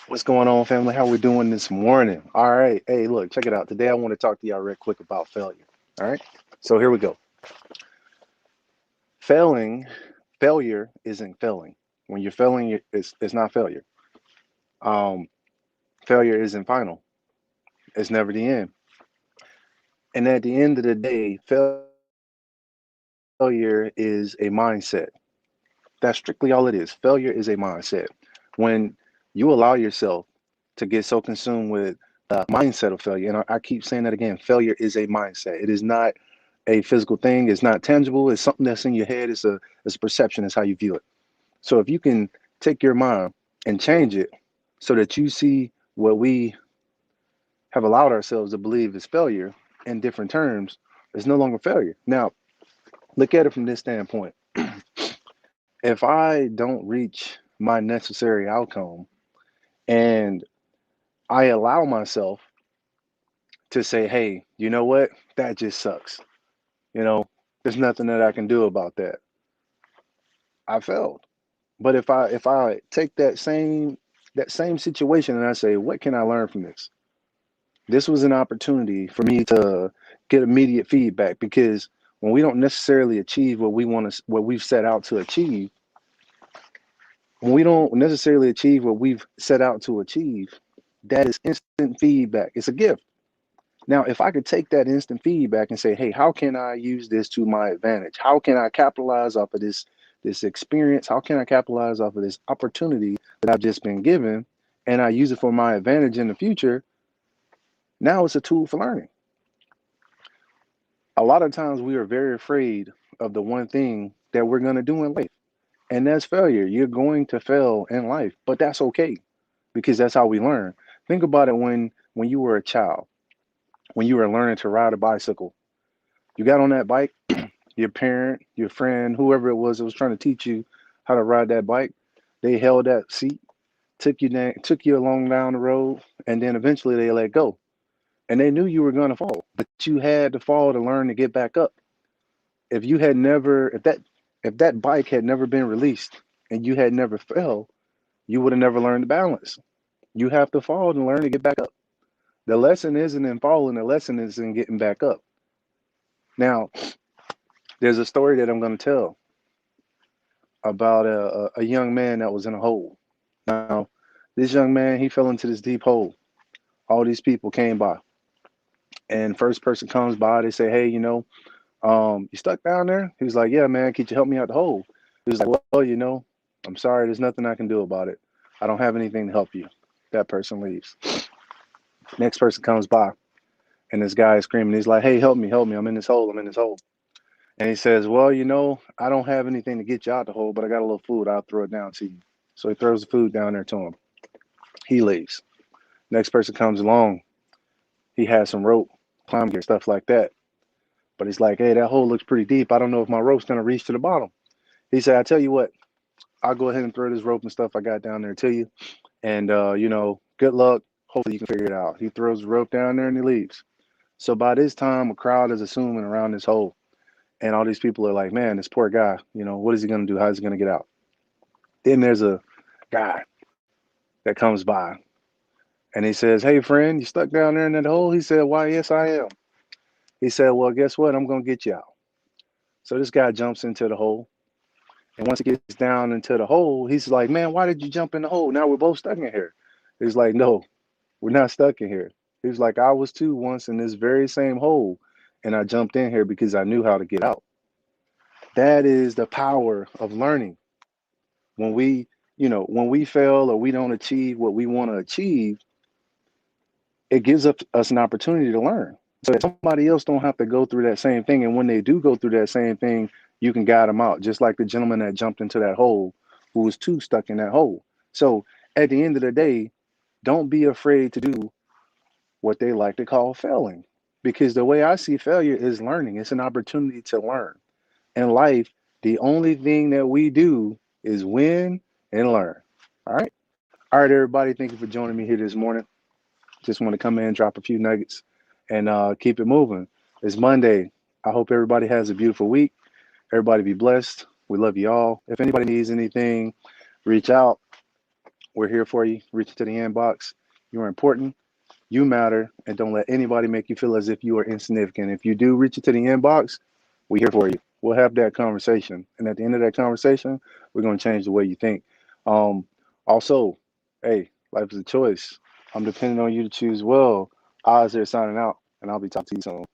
What's going on, family? How we doing this morning? All right. Hey, look, check it out. Today I want to talk to y'all real quick about failure. All right. So here we go. Failing, failure isn't failing. When you're failing, it's not failure. Um, Failure isn't final. It's never the end. And at the end of the day, failure is a mindset. That's strictly all it is. Failure is a mindset. When you allow yourself to get so consumed with mindset of failure, and I keep saying that again, failure is a mindset. It is not a physical thing. It's not tangible. It's something that's in your head. It's a perception. It's how you view it. So if you can take your mind and change it so that you see what we have allowed ourselves to believe is failure in different terms, it's no longer failure. Now, look at it from this standpoint. If I don't reach my necessary outcome and I allow myself to say, hey, you know what? That just sucks. You know, there's nothing that I can do about that. I failed. But if I take that same situation and I say, what can I learn from this? This was an opportunity for me to get immediate feedback because when we don't necessarily achieve what we've set out to achieve, when we don't necessarily achieve what we've set out to achieve, that is instant feedback. It's a gift. Now, if I could take that instant feedback and say, hey, how can I use this to my advantage? How can I capitalize off of this experience? How can I capitalize off of this opportunity that I've just been given and I use it for my advantage in the future? Now it's a tool for learning. A lot of times we are very afraid of the one thing that we're going to do in life, and that's failure. You're going to fail in life, but that's okay because that's how we learn. Think about it when you were a child, when you were learning to ride a bicycle. You got on that bike, your parent, your friend, whoever it was that was trying to teach you how to ride that bike, they held that seat, took you along down the road, and then eventually they let go. And they knew you were going to fall, but you had to fall to learn to get back up. If you had never, if that bike had never been released and you had never fell, you would have never learned to balance. You have to fall to learn to get back up. The lesson isn't in falling, the lesson is in getting back up. Now, there's a story that I'm going to tell about a young man that was in a hole. Now, this young man, he fell into this deep hole. All these people came by, and first person comes by, they say, hey, you stuck down there? He was like, yeah, man, could you help me out the hole? He was like, well, I'm sorry, there's nothing I can do about it. I don't have anything to help you. That person leaves. Next person comes by, and this guy is screaming. He's like, hey, help me. I'm in this hole. I'm in this hole. And he says, well, I don't have anything to get you out the hole, but I got a little food. I'll throw it down to you. So he throws the food down there to him. He leaves. Next person comes along. He has some rope, climb gear, stuff like that. But he's like, hey, that hole looks pretty deep. I don't know if my rope's going to reach to the bottom. He said, I tell you what, I'll go ahead and throw this rope and stuff I got down there to you. And, good luck. Hopefully you can figure it out. He throws the rope down there and he leaves. So by this time, a crowd is assuming around this hole. And all these people are like, man, this poor guy, what is he going to do? How is he going to get out? Then there's a guy that comes by and he says, hey, friend, you stuck down there in that hole? He said, why, yes, I am. He said, well, guess what? I'm going to get you out. So this guy jumps into the hole. And once he gets down into the hole, he's like, man, why did you jump in the hole? Now we're both stuck in here. He's like, no, we're not stuck in here. He was like, I was too once in this very same hole. And I jumped in here because I knew how to get out. That is the power of learning. When we fail or we don't achieve what we want to achieve, it gives us an opportunity to learn. So that somebody else don't have to go through that same thing. And when they do go through that same thing, you can guide them out, just like the gentleman that jumped into that hole who was too stuck in that hole. So at the end of the day, don't be afraid to do what they like to call failing. Because the way I see failure is learning. It's an opportunity to learn. In life, the only thing that we do is win and learn. All right. All right, everybody. Thank you for joining me here this morning. Just want to come in, drop a few nuggets, and keep it moving. It's Monday. I hope everybody has a beautiful week. Everybody be blessed. We love you all. If anybody needs anything, reach out. We're here for you. Reach to the inbox. You're important. You matter. And don't let anybody make you feel as if you are insignificant. If you do reach it to the inbox, we're here for you. We'll have that conversation. And at the end of that conversation, we're going to change the way you think. Um, Also, hey, life is a choice. I'm depending on you to choose well. Oz here signing out, and I'll be talking to you soon.